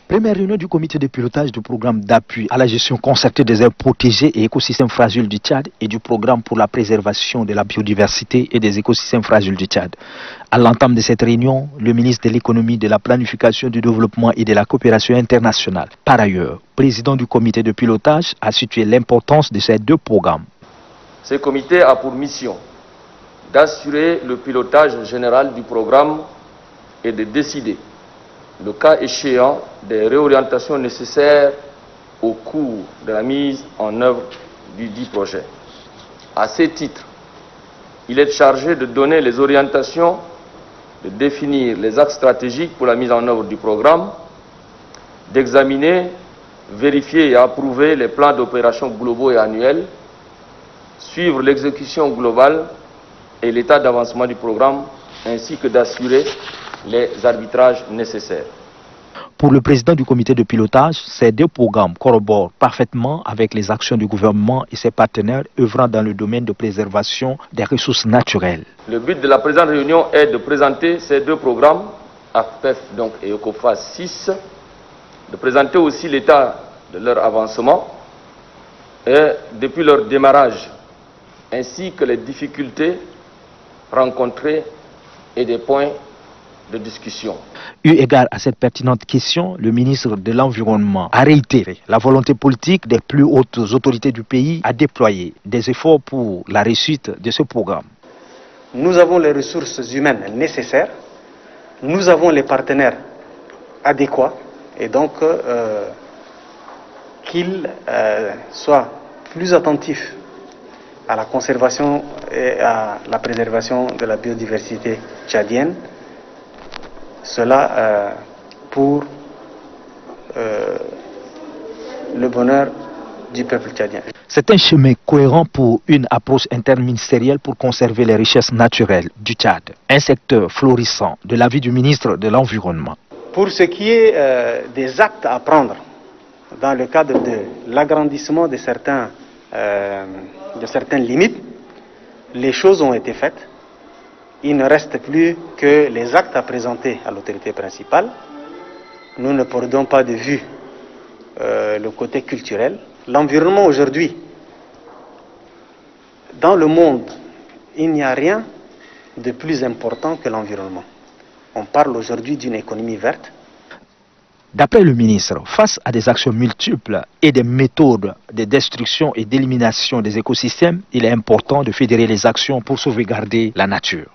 Première réunion du comité de pilotage du programme d'appui à la gestion concertée des aires protégées et écosystèmes fragiles du Tchad et du programme pour la préservation de la biodiversité et des écosystèmes fragiles du Tchad. À l'entame de cette réunion, le ministre de l'économie, de la planification, du développement et de la coopération internationale, par ailleurs, président du comité de pilotage, a situé l'importance de ces deux programmes. Ce comité a pour mission d'assurer le pilotage général du programme et de décider, le cas échéant, des réorientations nécessaires au cours de la mise en œuvre du dit projet. À ce titre, il est chargé de donner les orientations, de définir les axes stratégiques pour la mise en œuvre du programme, d'examiner, vérifier et approuver les plans d'opération globaux et annuels, suivre l'exécution globale et l'état d'avancement du programme, ainsi que d'assurer les arbitrages nécessaires. Pour le président du comité de pilotage, ces deux programmes corroborent parfaitement avec les actions du gouvernement et ses partenaires œuvrant dans le domaine de préservation des ressources naturelles. Le but de la présente réunion est de présenter ces deux programmes, AFPEF donc et ECOFAS 6, de présenter aussi l'état de leur avancement et depuis leur démarrage, ainsi que les difficultés rencontrées et des points de discussion. Eu égard à cette pertinente question, le ministre de l'Environnement a réitéré la volonté politique des plus hautes autorités du pays à déployer des efforts pour la réussite de ce programme. Nous avons les ressources humaines nécessaires, nous avons les partenaires adéquats et donc qu'ils soient plus attentifs à la conservation et à la préservation de la biodiversité tchadienne. Cela pour le bonheur du peuple tchadien. C'est un chemin cohérent pour une approche interministérielle pour conserver les richesses naturelles du Tchad, un secteur florissant de l'avis du ministre de l'Environnement. Pour ce qui est des actes à prendre dans le cadre de l'agrandissement de certaines limites, les choses ont été faites. Il ne reste plus que les actes à présenter à l'autorité principale. Nous ne perdons pas de vue le côté culturel. L'environnement aujourd'hui, dans le monde, il n'y a rien de plus important que l'environnement. On parle aujourd'hui d'une économie verte. D'après le ministre, face à des actions multiples et des méthodes de destruction et d'élimination des écosystèmes, il est important de fédérer les actions pour sauvegarder la nature.